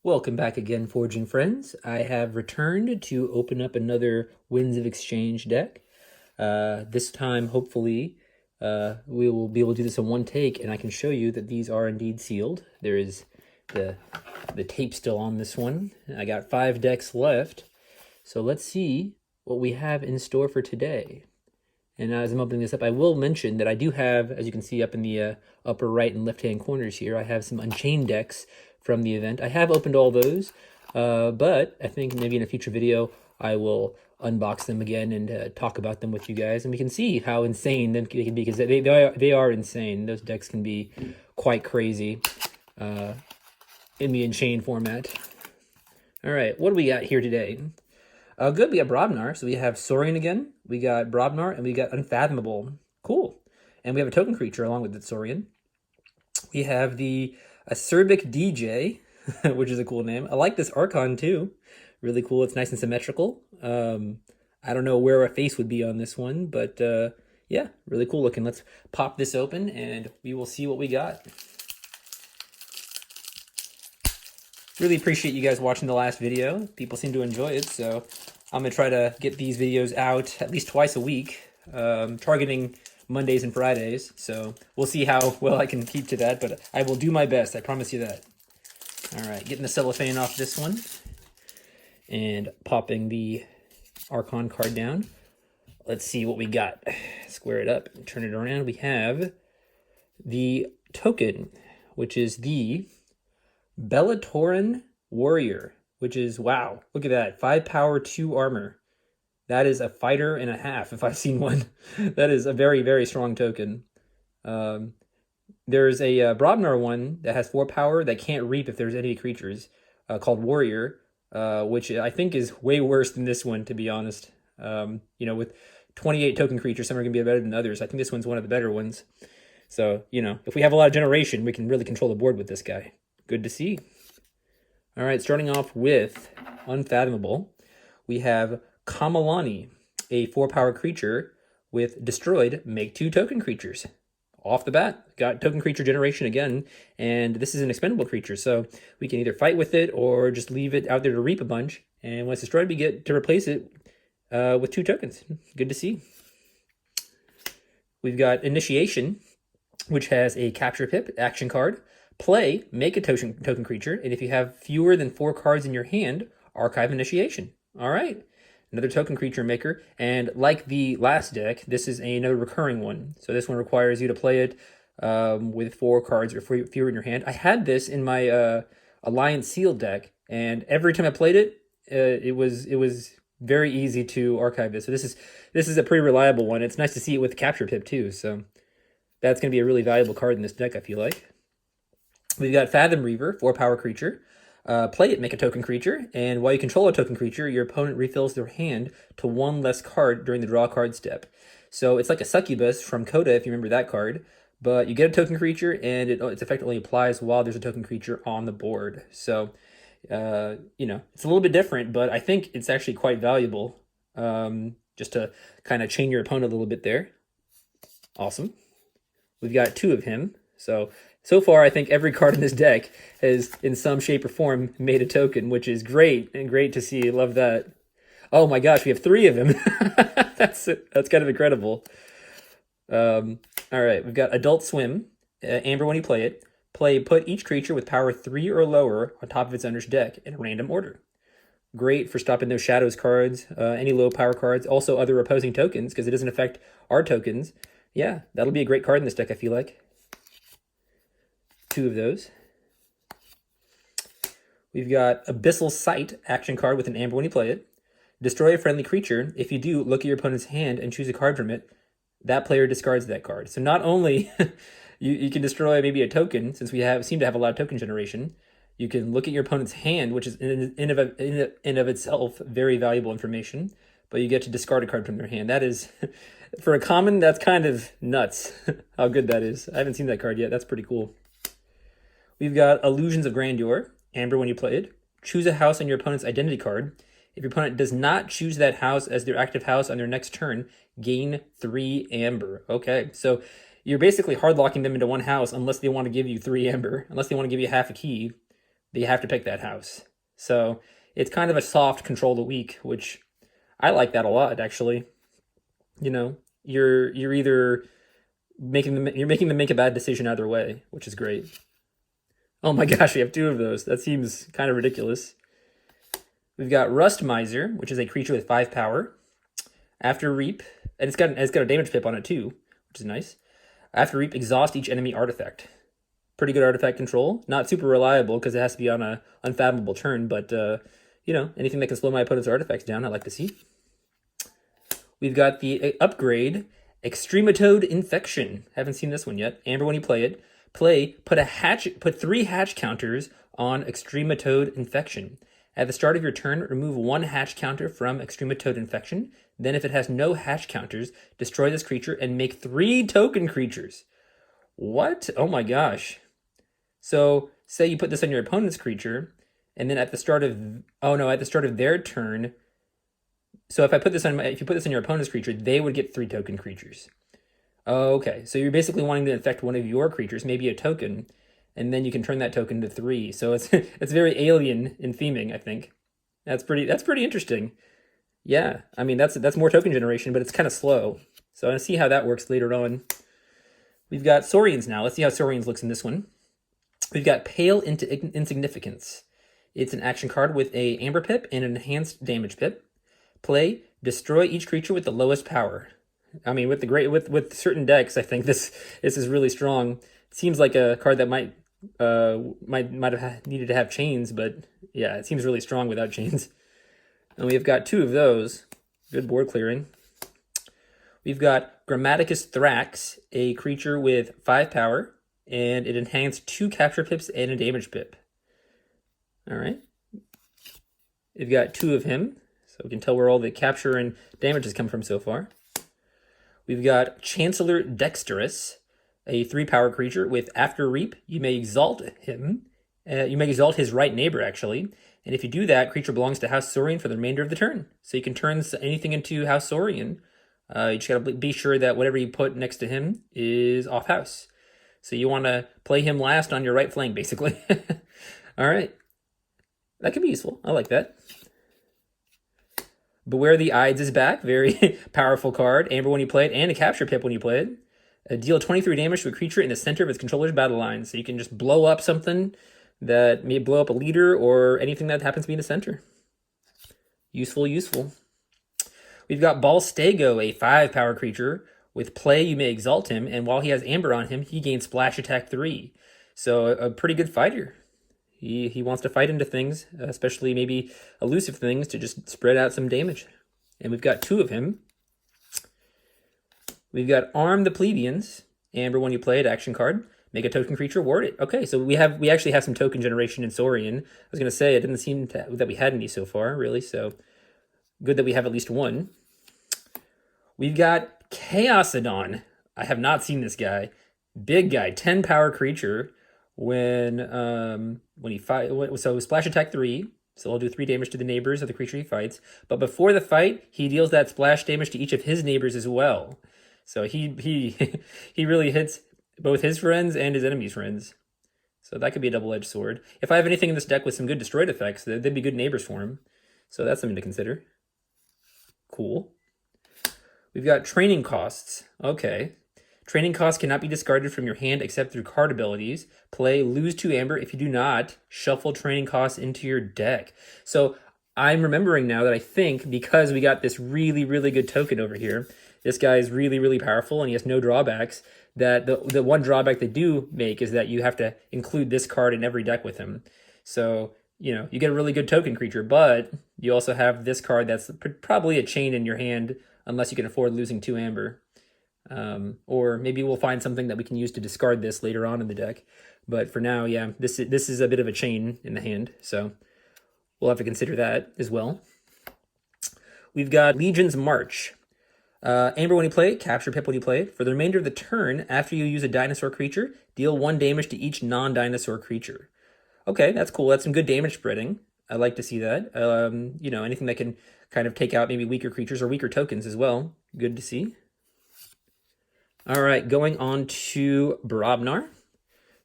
Welcome back again, Forging friends. I have returned to open up another Winds of Exchange deck. This time, hopefully, we will be able to do this in one take, and I can show you that these are indeed sealed. There is the tape still on this one. I got 5 decks left, so let's see what we have in store for today. And as I'm opening this up, I will mention that I do have, as you can see up in the upper right and left-hand corners here, I have some Unchained decks from the event. I have opened all those, but I think maybe in a future video I will unbox them again and talk about them with you guys, and we can see how insane they can be, because they are insane. Those decks can be quite crazy in the Unchained format. All right, what do we got here today? Good, we got Brobnar, so we have Saurian again, we got Brobnar, and we got Unfathomable. Cool. And we have a token creature along with the Saurian. We have the Acerbic DJ, which is a cool name. I like this Archon too. Really cool. It's nice and symmetrical. I don't know where a face would be on this one, but yeah, really cool looking. Let's pop this open and we will see what we got. Really appreciate you guys watching the last video. People seem to enjoy it, so I'm going to try to get these videos out at least twice a week, targeting Mondays and Fridays, so we'll see how well I can keep to that, but I will do my best, I promise you that. All right, getting the cellophane off this one, and popping the Archon card down. Let's see what we got. Square it up, turn it around. We have the token, which is the Bellatoran Warrior, which is, wow, look at that, 5 power, 2 armor. That is a fighter and a half, if I've seen one. That is a very, very strong token. There's a Brobnar one that has 4 power that can't reap if there's any creatures, called Warrior, which I think is way worse than this one, to be honest. You know, with 28 token creatures, some are going to be better than others. I think this one's one of the better ones. So, you know, if we have a lot of generation, we can really control the board with this guy. Good to see. All right, starting off with Unfathomable, we have Kamalani, a 4-power creature with destroyed, make 2 token creatures. Off the bat, got token creature generation again, and this is an expendable creature, so we can either fight with it or just leave it out there to reap a bunch, and when it's destroyed, we get to replace it with 2 tokens. Good to see. We've got Initiation, which has a capture pip action card. Play, make a token creature, and if you have fewer than 4 cards in your hand, archive Initiation. All right. Another token creature maker, and like the last deck, this is another recurring one. So this one requires you to play it with 4 cards or fewer in your hand. I had this in my Alliance Sealed deck, and every time I played it, it was very easy to archive this. So this is a pretty reliable one. It's nice to see it with capture pip too. So that's going to be a really valuable card in this deck, I feel like. We've got Fathom Reaver, 4-power creature. Play it, make a token creature, and while you control a token creature, your opponent refills their hand to 1 less card during the draw card step. So it's like a Succubus from Coda, if you remember that card, but you get a token creature, and its effect only applies while there's a token creature on the board. So, you know, it's a little bit different, but I think it's actually quite valuable, just to kind of chain your opponent a little bit there. Awesome. We've got 2 of him, so far, I think every card in this deck has, in some shape or form, made a token, which is great, and great to see. Love that. Oh my gosh, we have 3 of them. That's kind of incredible. All right, we've got Adult Swim. Amber, when you play it, put each creature with power 3 or lower on top of its owner's deck in random order. Great for stopping those Shadows cards, any low power cards, also other opposing tokens, because it doesn't affect our tokens. Yeah, that'll be a great card in this deck, I feel like. 2 of those. We've got Abyssal Sight, action card with an Amber when you play it. Destroy a friendly creature. If you do, look at your opponent's hand and choose a card from it. That player discards that card. So not only you can destroy maybe a token, since we seem to have a lot of token generation, you can look at your opponent's hand, which is in of itself very valuable information, but you get to discard a card from their hand. That is, for a common, that's kind of nuts how good that is. I haven't seen that card yet. That's pretty cool. We've got Illusions of Grandeur. Amber, when you play it, choose a house on your opponent's identity card. If your opponent does not choose that house as their active house on their next turn, gain 3 Amber. Okay, so you're basically hardlocking them into 1 house unless they want to give you 3 Amber, unless they want to give you half a key. but you have to pick that house. So it's kind of a soft control the weak, which I like that a lot, actually. You know, you're either you're making them make a bad decision either way, which is great. Oh my gosh, we have two of those. That seems kind of ridiculous. We've got Rust Miser, which is a creature with 5 power. After Reap, and it's got a damage pip on it too, which is nice. After Reap, exhaust each enemy artifact. Pretty good artifact control. Not super reliable because it has to be on a unfathomable turn, but you know, anything that can slow my opponent's artifacts down, I like to see. We've got the upgrade Extrematode Infection. Haven't seen this one yet. Amber, when you play it, put 3 hatch counters on Extrematode Infection. At the start of your turn, remove 1 hatch counter from Extrematode Infection. Then, if it has no hatch counters, destroy this creature and make 3 token creatures. What? Oh my gosh. So, say you put this on your opponent's creature, and then at the start of their turn. So if you put this on your opponent's creature, they would get 3 token creatures. Okay, so you're basically wanting to infect one of your creatures, maybe a token, and then you can turn that token to 3. So it's it's very alien in theming, I think. That's pretty interesting. Yeah, I mean that's more token generation, but it's kind of slow. So I want to see how that works later on. We've got Saurians now. Let's see how Saurians looks in this one. We've got Pale into Insignificance. It's an action card with a Amber pip and an enhanced damage pip. Play, destroy each creature with the lowest power. I mean, with certain decks, I think this is really strong. It seems like a card that might have needed to have chains, but yeah, it seems really strong without chains. And we've got 2 of those. Good board clearing. We've got Grammaticus Thrax, a creature with 5 power, and it enhanced 2 capture pips and a damage pip. All right. We've got 2 of him. So we can tell where all the capture and damage has come from so far. We've got Chancellor Dexterous, a 3 power creature with After Reap. You may exalt him. You may exalt his right neighbor, actually. And if you do that, creature belongs to House Saurian for the remainder of the turn. So you can turn anything into House Saurian. You just got to be sure that whatever you put next to him is off house. So you want to play him last on your right flank, basically. All right. That could be useful. I like that. Beware the Ides is back. Very powerful card. Amber when you play it, and a capture pip when you play it. Deal 23 damage to a creature in the center of its controller's battle line. So you can just blow up something that may blow up a leader or anything that happens to be in the center. Useful, useful. We've got Balstego, a 5 power creature. With play, you may exalt him, and while he has Amber on him, he gains Splash Attack 3. So a pretty good fighter. He wants to fight into things, especially maybe elusive things, to just spread out some damage. And we've got 2 of him. We've got Arm the Plebeians. Amber, when you play it, action card. Make a token creature, ward it. Okay, so we actually have some token generation in Saurian. I was going to say, it didn't seem that we had any so far, really, so good that we have at least 1. We've got Chaosodon. I have not seen this guy. Big guy, 10 power creature. When he fights, so Splash Attack 3, so I'll do 3 damage to the neighbors of the creature he fights. But before the fight, he deals that splash damage to each of his neighbors as well. So he he really hits both his friends and his enemies' friends. So that could be a double-edged sword. If I have anything in this deck with some good destroyed effects, they'd be good neighbors for him. So that's something to consider. Cool. We've got training costs. Okay. Training costs cannot be discarded from your hand except through card abilities. Play, lose 2 Amber. If you do not, shuffle training costs into your deck. So I'm remembering now that I think because we got this really, really good token over here, this guy is really, really powerful and he has no drawbacks, that the one drawback they do make is that you have to include this card in every deck with him. So, you know, you get a really good token creature, but you also have this card that's probably a chain in your hand unless you can afford losing 2 Amber. Or maybe we'll find something that we can use to discard this later on in the deck. But for now, yeah, this is a bit of a chain in the hand, so we'll have to consider that as well. We've got Legion's March. Amber when you play it, capture pip when you play it. For the remainder of the turn, after you use a dinosaur creature, deal 1 damage to each non-dinosaur creature. Okay, that's cool. That's some good damage spreading. I like to see that. You know, anything that can kind of take out maybe weaker creatures or weaker tokens as well. Good to see. All right, going on to Brobnar.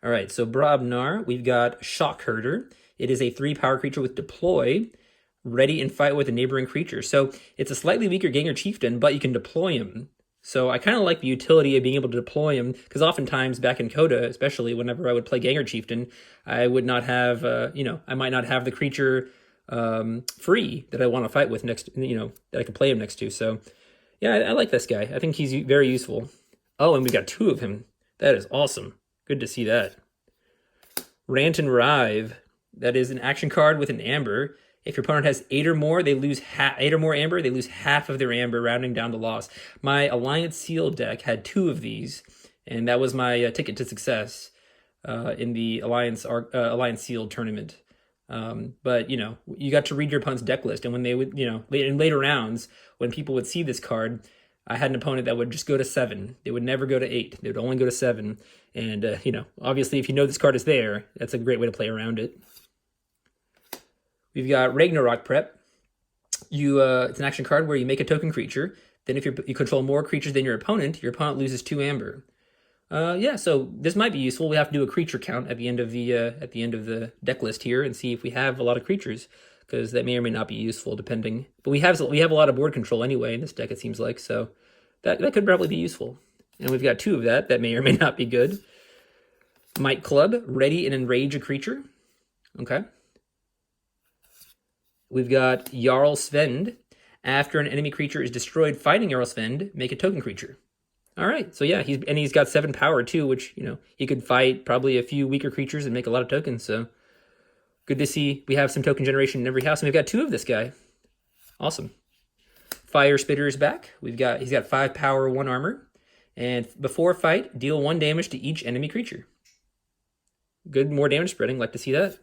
All right, so Brobnar, we've got Shock Herder. It is a 3-power creature with deploy, ready and fight with a neighboring creature. So it's a slightly weaker Ganger Chieftain, but you can deploy him. So I kind of like the utility of being able to deploy him, because oftentimes back in Coda, especially whenever I would play Ganger Chieftain, I would not have, I might not have the creature free that I want to fight with next, that I can play him next to. So yeah, I like this guy. I think he's very useful. Oh, and we got 2 of him. That is awesome. Good to see that. Rant and Rive. That is an action card with an amber. If your opponent has 8 or more, they lose 8 or more amber. They lose half of their amber, rounding down to loss. My Alliance Seal deck had 2 of these, and that was my ticket to success in the Alliance Seal tournament. But you got to read your opponent's deck list, and when they would, in later rounds, when people would see this card, I had an opponent that would just go to 7. They would never go to 8. They would only go to 7. And obviously, if you know this card is there, that's a great way to play around it. We've got Ragnarok Prep. It's an action card where you make a token creature. Then if you control more creatures than your opponent loses 2 amber. So this might be useful. We have to do a creature count at the end of the deck list here and see if we have a lot of creatures, because that may or may not be useful depending. But we have a lot of board control anyway in this deck, it seems like, so that could probably be useful. And we've got 2 of that may or may not be good. Might Club, ready and enrage a creature. Okay. We've got Jarl Svend. After an enemy creature is destroyed fighting Jarl Svend, make a token creature. All right, so yeah, he's got 7 power too, which he could fight probably a few weaker creatures and make a lot of tokens. So good to see we have some token generation in every house, and we've got 2 of this guy. Awesome. Fire Spitter is back. He's got 5 power, 1 armor, and before fight, deal 1 damage to each enemy creature. Good, more damage spreading. Like to see that.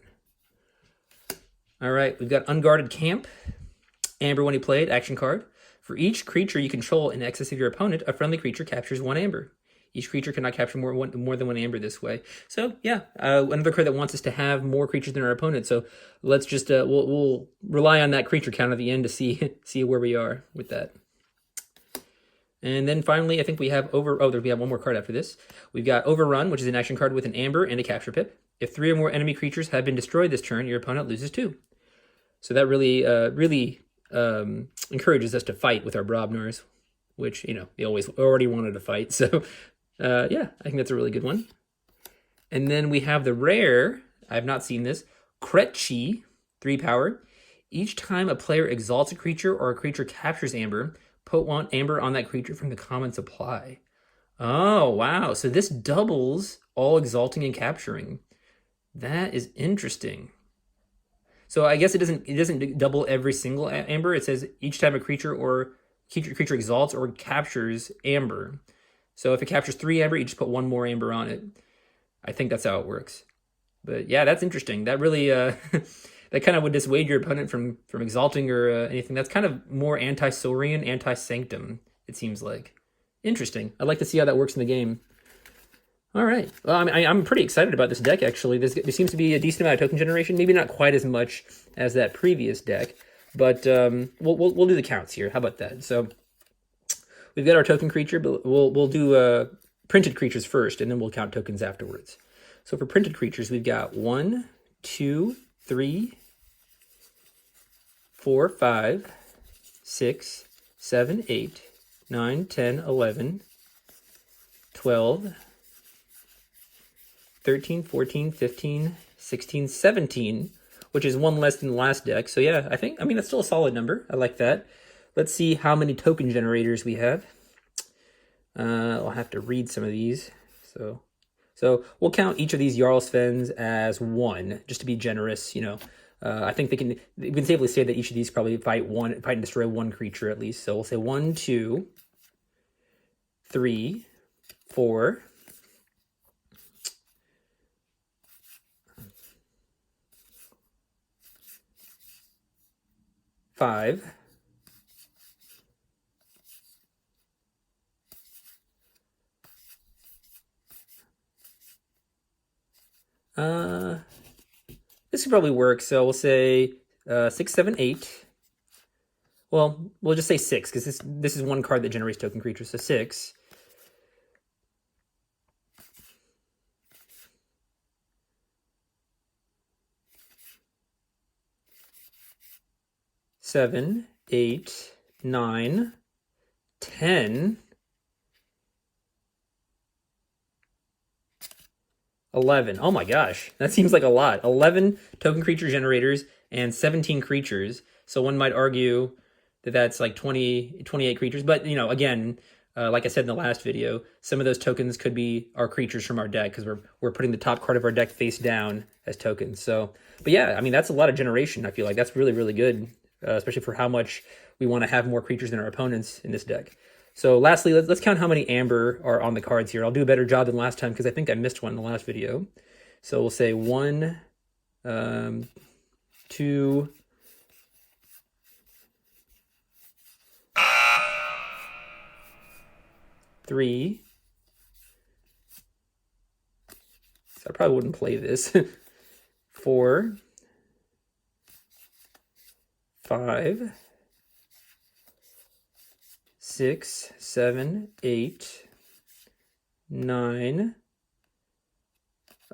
All right, we've got Unguarded Camp. Amber when he played, action card. For each creature you control in excess of your opponent, a friendly creature captures 1 amber. Each creature cannot capture more than 1 amber this way. So yeah, another card that wants us to have more creatures than our opponent. So let's just we'll rely on that creature count at the end to see where we are with that. And then finally, I think we have we have 1 more card after this. We've got Overrun, which is an action card with an amber and a capture pip. If 3 or more enemy creatures have been destroyed this turn, your opponent loses 2. So that really encourages us to fight with our Brobnars, which, they already wanted to fight. So, yeah, I think that's a really good one. And then we have the rare, I have not seen this, Kretchi, 3 power. Each time a player exalts a creature or a creature captures amber, put 1 amber on that creature from the common supply. Oh, wow. So this doubles all exalting and capturing. That is interesting. So I guess it doesn't double every single amber. It says each time a creature exalts or captures amber. So if it captures 3 amber, you just put 1 more amber on it. I think that's how it works. But yeah, that's interesting. That really that kind of would dissuade your opponent from exalting or anything. That's kind of more anti-Saurian, anti-Sanctum, it seems like. Interesting. I'd like to see how that works in the game. All right. Well, I'm pretty excited about this deck, actually. There seems to be a decent amount of token generation. Maybe not quite as much as that previous deck, but we'll do the counts here. How about that? So we've got our token creature, but we'll do printed creatures first, and then we'll count tokens afterwards. So for printed creatures, we've got 1, 2, 3, 4, 5, 6, 7, 8, 9, 10, 11, 12, 13, 14, 15, 16, 17, which is 1 less than the last deck. So yeah, that's still a solid number. I like that. Let's see how many token generators we have. I'll have to read some of these. So we'll count each of these Jarl Svens as 1, just to be generous. I think we can safely say that each of these probably fight and destroy 1 creature at least. So we'll say 1, 2, 3, 4, 5, this could probably work. So we'll say 6, 7, 8. Well, we'll just say 6 because this is 1 card that generates token creatures. So 6. 7, 8, 9, 10, 11. Oh my gosh, that seems like a lot. 11 token creature generators and 17 creatures. So one might argue that that's like 28 creatures. But, you know, again, like I said in the last video, some of those tokens could be our creatures from our deck because we're putting the top card of our deck face down as tokens. So, but yeah, I mean, that's a lot of generation. I feel like that's really, really good, especially for how much we want to have more creatures than our opponents in this deck. So lastly, let's count how many amber are on the cards here. I'll do a better job than last time because I think I missed one in the last video. So we'll say 1, 2, 3. So I probably wouldn't play this. 4, 5, 6, 7, 8, 9.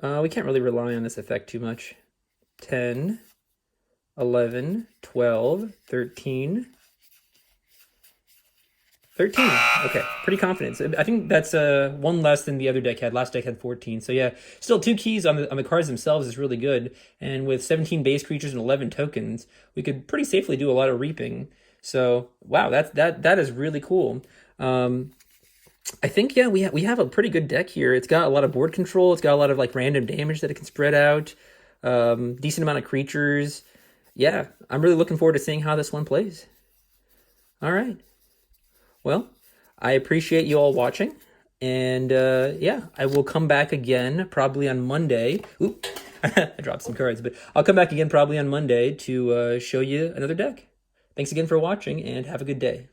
We can't really rely on this effect too much. 10, 11, 12, 13. 13. Okay, pretty confident. I think that's one less than the other deck had. Last deck had 14. So yeah, still 2 keys on the cards themselves is really good. And with 17 base creatures and 11 tokens, we could pretty safely do a lot of reaping. So wow, that is really cool. I think yeah, we have a pretty good deck here. It's got a lot of board control. It's got a lot of like random damage that it can spread out. Decent amount of creatures. Yeah, I'm really looking forward to seeing how this one plays. All right. Well, I appreciate you all watching, and yeah, I will come back again probably on Monday. Oop, I dropped some cards, but I'll come back again probably on Monday to show you another deck. Thanks again for watching, and have a good day.